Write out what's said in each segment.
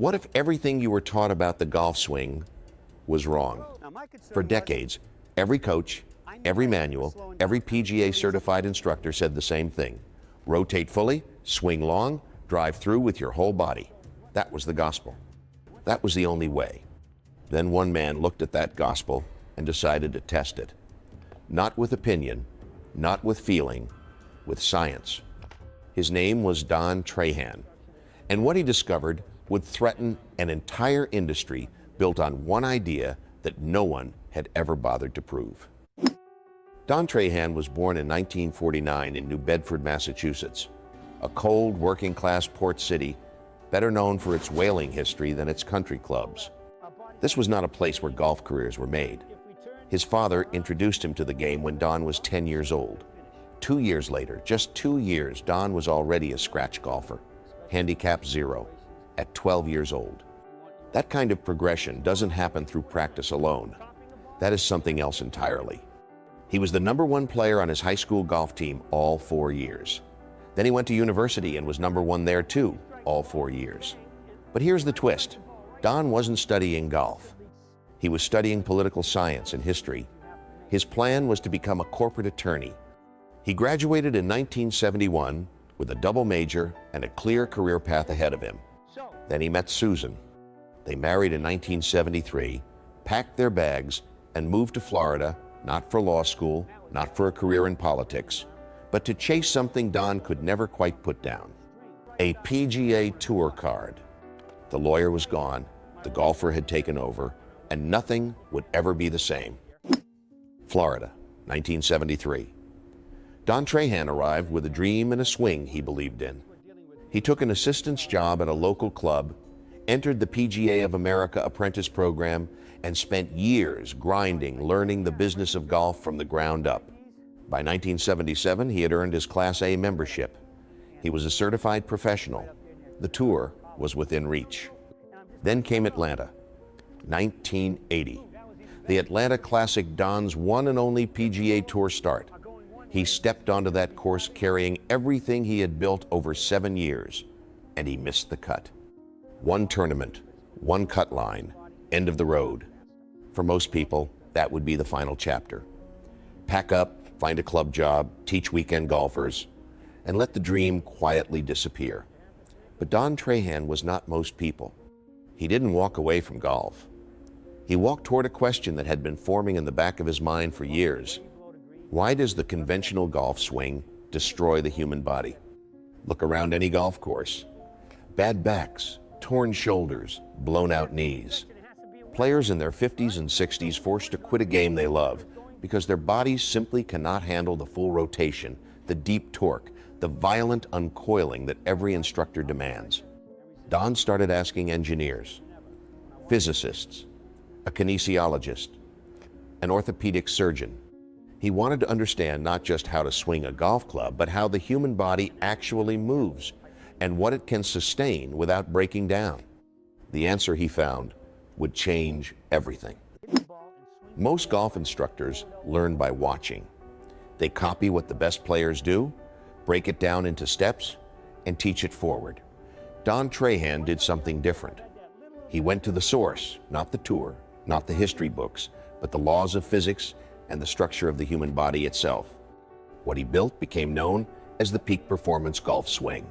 What if everything you were taught about the golf swing was wrong? For decades, every coach, every manual, every PGA certified instructor said the same thing. Rotate fully, swing long, drive through with your whole body. That was the gospel. That was the only way. Then one man looked at that gospel and decided to test it. Not with opinion, not with feeling, with science. His name was Don Trahan, and what he discovered would threaten an entire industry built on one idea that no one had ever bothered to prove. Don Trahan was born in 1949 in New Bedford, Massachusetts, a cold, working-class port city, better known for its whaling history than its country clubs. This was not a place where golf careers were made. His father introduced him to the game when Don was 10 years old. 2 years later, just 2 years, Don was already a scratch golfer, handicap 0, at 12 years old. That kind of progression doesn't happen through practice alone. That is something else entirely. He was the #1 player on his high school golf team all 4 years. Then he went to university and was #1 there too, all 4 years. But here's the twist. Don wasn't studying golf. He was studying political science and history. His plan was to become a corporate attorney. He graduated in 1971 with a double major and a clear career path ahead of him. Then he met Susan. They married in 1973, packed their bags, and moved to Florida, not for law school, not for a career in politics, but to chase something Don could never quite put down: a PGA Tour card. The lawyer was gone, the golfer had taken over, and nothing would ever be the same. Florida, 1973. Don Trahan arrived with a dream and a swing he believed in. He took an assistant's job at a local club, entered the PGA of America apprentice program, and spent years grinding, learning the business of golf from the ground up. By 1977, he had earned his Class A membership. He was a certified professional. The tour was within reach. Then came Atlanta, 1980. The Atlanta Classic, Don's one and only PGA Tour start. He stepped onto that course carrying everything he had built over 7 years, and he missed the cut. One tournament, one cut line, end of the road. For most people, that would be the final chapter. Pack up, find a club job, teach weekend golfers, and let the dream quietly disappear. But Don Trahan was not most people. He didn't walk away from golf. He walked toward a question that had been forming in the back of his mind for years. Why does the conventional golf swing destroy the human body? Look around any golf course. Bad backs, torn shoulders, blown out knees. Players in their 50s and 60s forced to quit a game they love because their bodies simply cannot handle the full rotation, the deep torque, the violent uncoiling that every instructor demands. Don started asking engineers, physicists, a kinesiologist, an orthopedic surgeon. He wanted to understand not just how to swing a golf club, but how the human body actually moves and what it can sustain without breaking down. The answer he found would change everything. Most golf instructors learn by watching. They copy what the best players do, break it down into steps, and teach it forward. Don Trahan did something different. He went to the source, not the tour, not the history books, but the laws of physics and the structure of the human body itself. What he built became known as the peak performance golf swing,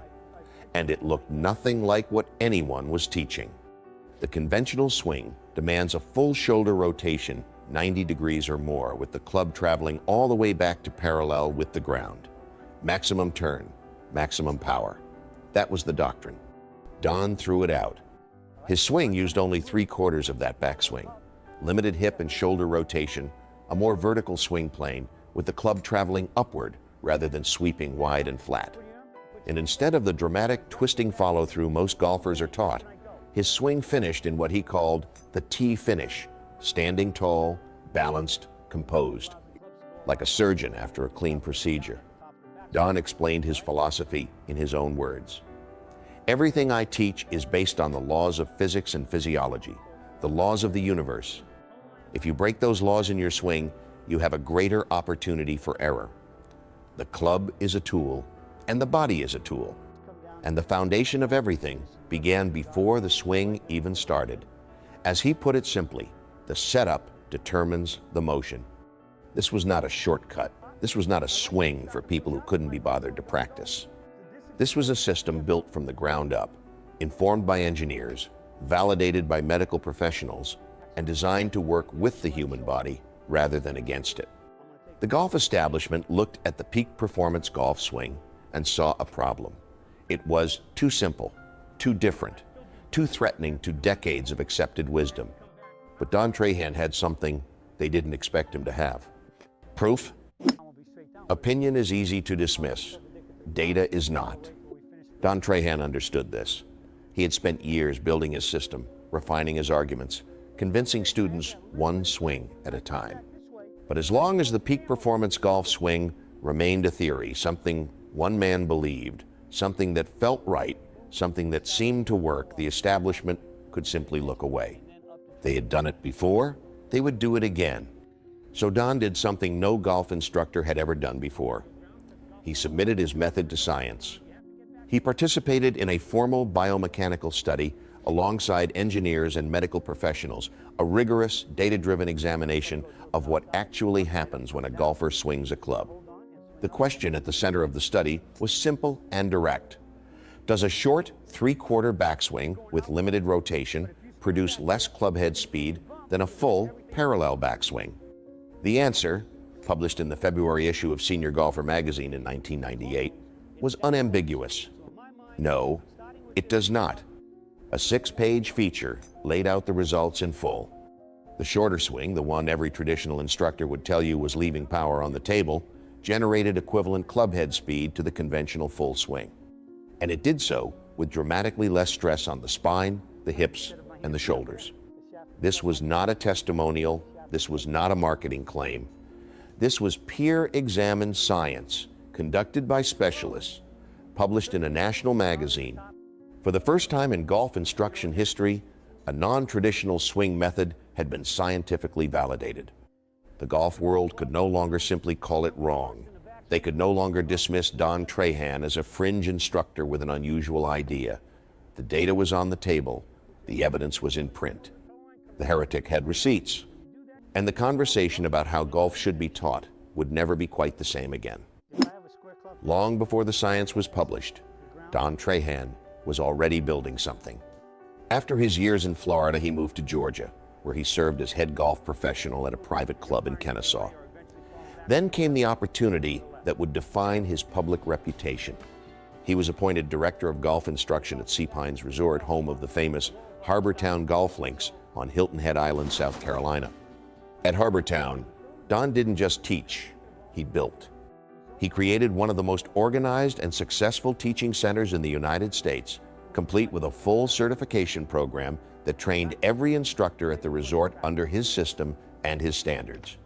and it looked nothing like what anyone was teaching. The conventional swing demands a full shoulder rotation, 90 degrees or more, with the club traveling all the way back to parallel with the ground. Maximum turn, maximum power. That was the doctrine. Don threw it out. His swing used only 3/4 of that backswing. Limited hip and shoulder rotation, a more vertical swing plane with the club traveling upward rather than sweeping wide and flat. And instead of the dramatic twisting follow-through most golfers are taught, his swing finished in what he called the T finish, standing tall, balanced, composed, like a surgeon after a clean procedure. Don explained his philosophy in his own words. Everything I teach is based on the laws of physics and physiology, the laws of the universe. If you break those laws in your swing, you have a greater opportunity for error. The club is a tool, and the body is a tool. And the foundation of everything began before the swing even started. As he put it simply, the setup determines the motion. This was not a shortcut. This was not a swing for people who couldn't be bothered to practice. This was a system built from the ground up, informed by engineers, validated by medical professionals, and designed to work with the human body rather than against it. The golf establishment looked at the peak performance golf swing and saw a problem. It was too simple, too different, too threatening to decades of accepted wisdom. But Don Trahan had something they didn't expect him to have. Proof? Opinion is easy to dismiss. Data is not. Don Trahan understood this. He had spent years building his system, refining his arguments, convincing students one swing at a time. But as long as the peak performance golf swing remained a theory, something one man believed, something that felt right, something that seemed to work, the establishment could simply look away. They had done it before, they would do it again. So Don did something no golf instructor had ever done before. He submitted his method to science. He participated in a formal biomechanical study alongside engineers and medical professionals, a rigorous, data-driven examination of what actually happens when a golfer swings a club. The question at the center of the study was simple and direct. Does a short three-quarter backswing with limited rotation produce less clubhead speed than a full parallel backswing? The answer, published in the February issue of Senior Golfer magazine in 1998, was unambiguous. No, it does not. A 6-page feature laid out the results in full. The shorter swing, the one every traditional instructor would tell you was leaving power on the table, generated equivalent clubhead speed to the conventional full swing. And it did so with dramatically less stress on the spine, the hips, and the shoulders. This was not a testimonial. This was not a marketing claim. This was peer-examined science conducted by specialists, published in a national magazine. For the first time in golf instruction history, a non-traditional swing method had been scientifically validated. The golf world could no longer simply call it wrong. They could no longer dismiss Don Trahan as a fringe instructor with an unusual idea. The data was on the table. The evidence was in print. The Heretic had receipts. And the conversation about how golf should be taught would never be quite the same again. Long before the science was published, Don Trahan was already building something. After his years in Florida, he moved to Georgia, where he served as head golf professional at a private club in Kennesaw. Then came the opportunity that would define his public reputation. He was appointed director of golf instruction at Sea Pines Resort, home of the famous Harbortown Golf Links on Hilton Head Island, South Carolina. At Harbortown, Don didn't just teach, he built. He created one of the most organized and successful teaching centers in the United States, complete with a full certification program that trained every instructor at the resort under his system and his standards.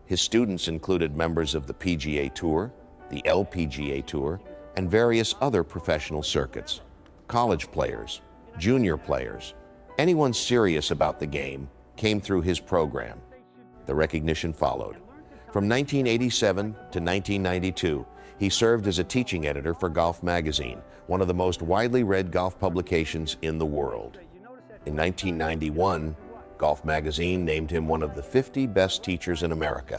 His students included members of the PGA Tour, the LPGA Tour, and various other professional circuits, college players, junior players. Anyone serious about the game came through his program. The recognition followed. From 1987 to 1992, he served as a teaching editor for Golf Magazine, one of the most widely read golf publications in the world. In 1991, Golf Magazine named him one of the 50 best teachers in America.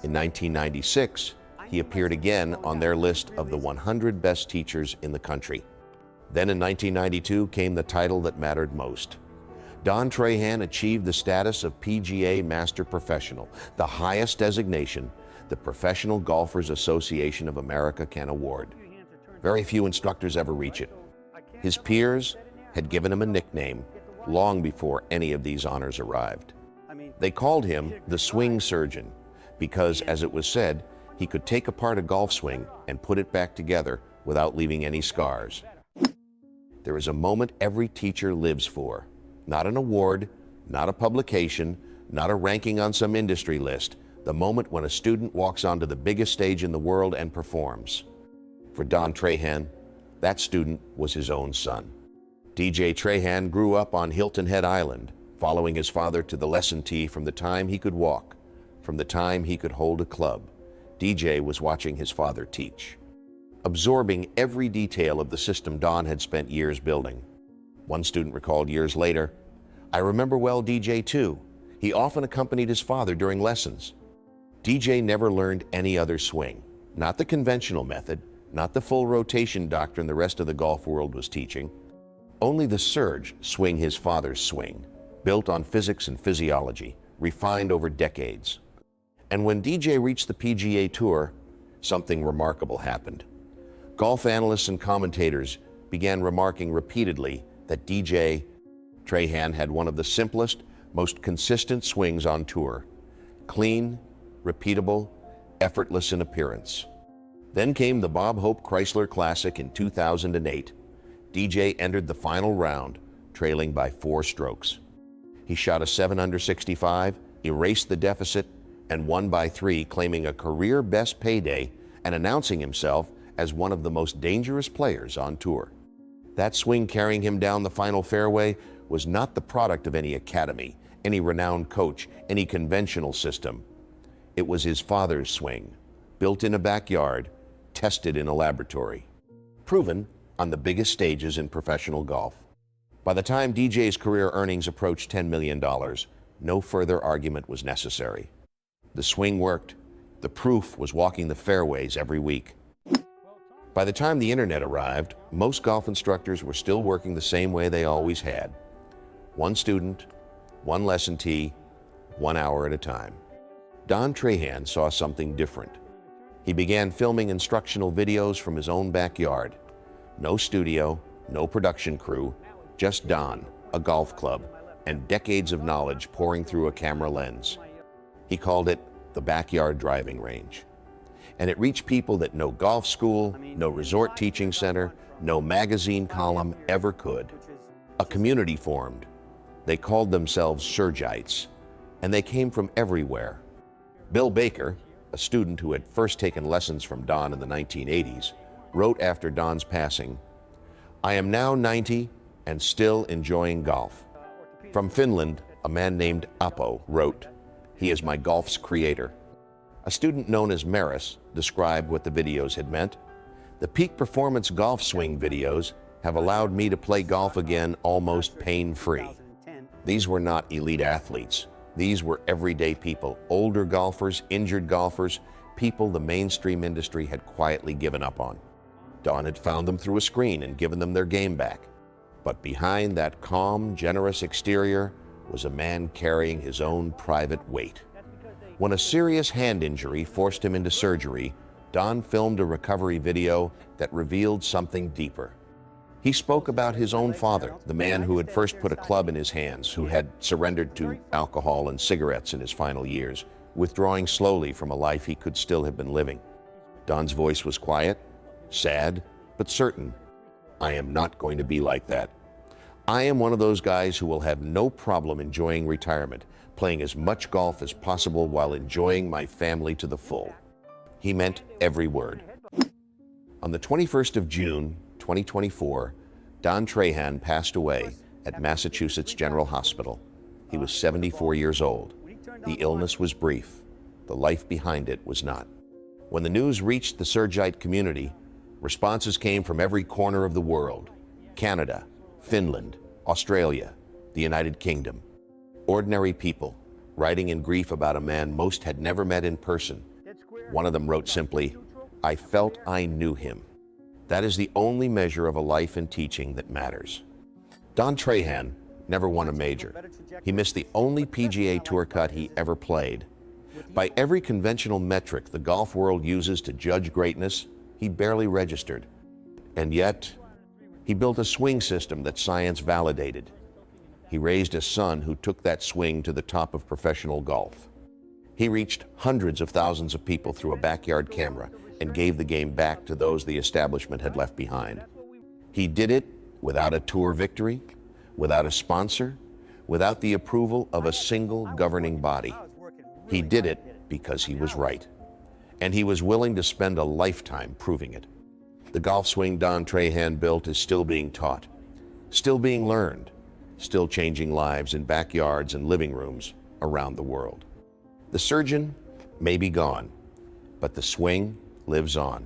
In 1996, he appeared again on their list of the 100 best teachers in the country. Then in 1992 came the title that mattered most. Don Trahan achieved the status of PGA Master Professional, the highest designation the Professional Golfers Association of America can award. Very few instructors ever reach it. His peers had given him a nickname long before any of these honors arrived. They called him the swing surgeon because, as it was said, he could take apart a golf swing and put it back together without leaving any scars. There is a moment every teacher lives for. Not an award, not a publication, not a ranking on some industry list. The moment when a student walks onto the biggest stage in the world and performs. For Don Trahan, that student was his own son. DJ Trahan grew up on Hilton Head Island, following his father to the lesson tee from the time he could walk, from the time he could hold a club. DJ was watching his father teach. absorbing every detail of the system Don had spent years building. One student recalled years later, "I remember well DJ too. He often accompanied his father during lessons. DJ never learned any other swing, not the conventional method, not the full rotation doctrine the rest of the golf world was teaching. Only the surge swing his father's swing, built on physics and physiology, refined over decades." And when DJ reached the PGA Tour, something remarkable happened. Golf analysts and commentators began remarking repeatedly that DJ Trahan had one of the simplest, most consistent swings on tour. Clean, repeatable, effortless in appearance. Then came the Bob Hope Chrysler Classic in 2008. DJ entered the final round, trailing by 4 strokes. He shot a 7 under 65, erased the deficit, and won by 3, claiming a career best payday and announcing himself as one of the most dangerous players on tour. That swing carrying him down the final fairway was not the product of any academy, any renowned coach, any conventional system. It was his father's swing, built in a backyard, tested in a laboratory, proven on the biggest stages in professional golf. By the time DJ's career earnings approached $10 million, no further argument was necessary. The swing worked. The proof was walking the fairways every week. By the time the internet arrived, most golf instructors were still working the same way they always had. One student, one lesson tee, 1 hour at a time. Don Trahan saw something different. He began filming instructional videos from his own backyard. No studio, no production crew, just Don, a golf club, and decades of knowledge pouring through a camera lens. He called it the backyard driving range. And it reached people that no golf school, no resort teaching center, no magazine column ever could. A community formed. They called themselves Surgites, and they came from everywhere. Bill Baker, a student who had first taken lessons from Don in the 1980s, wrote after Don's passing, "I am now 90 and still enjoying golf." From Finland, a man named Apo wrote, "He is my golf's creator." A student known as Maris described what the videos had meant. "The peak performance golf swing videos have allowed me to play golf again almost pain-free." These were not elite athletes. These were everyday people, older golfers, injured golfers, people the mainstream industry had quietly given up on. Don had found them through a screen and given them their game back. But behind that calm, generous exterior was a man carrying his own private weight. When a serious hand injury forced him into surgery, Don filmed a recovery video that revealed something deeper. He spoke about his own father, the man who had first put a club in his hands, who had surrendered to alcohol and cigarettes in his final years, withdrawing slowly from a life he could still have been living. Don's voice was quiet, sad, but certain. "I am not going to be like that. I am one of those guys who will have no problem enjoying retirement, playing as much golf as possible while enjoying my family to the full." He meant every word. On the 21st of June, 2024, Don Trahan passed away at Massachusetts General Hospital. He was 74 years old. The illness was brief. The life behind it was not. When the news reached the Surgite community, responses came from every corner of the world: Canada, Finland, Australia, the United Kingdom. Ordinary people, writing in grief about a man most had never met in person. One of them wrote simply, "I felt I knew him." That is the only measure of a life in teaching that matters. Don Trahan never won a major. He missed the only PGA Tour cut he ever played. By every conventional metric the golf world uses to judge greatness, he barely registered. And yet, he built a swing system that science validated. He raised a son who took that swing to the top of professional golf. He reached hundreds of thousands of people through a backyard camera and gave the game back to those the establishment had left behind. He did it without a tour victory, without a sponsor, without the approval of a single governing body. He did it because he was right, and he was willing to spend a lifetime proving it. The golf swing Don Trahan built is still being taught, still being learned, still changing lives in backyards and living rooms around the world. The surgeon may be gone, but the swing lives on.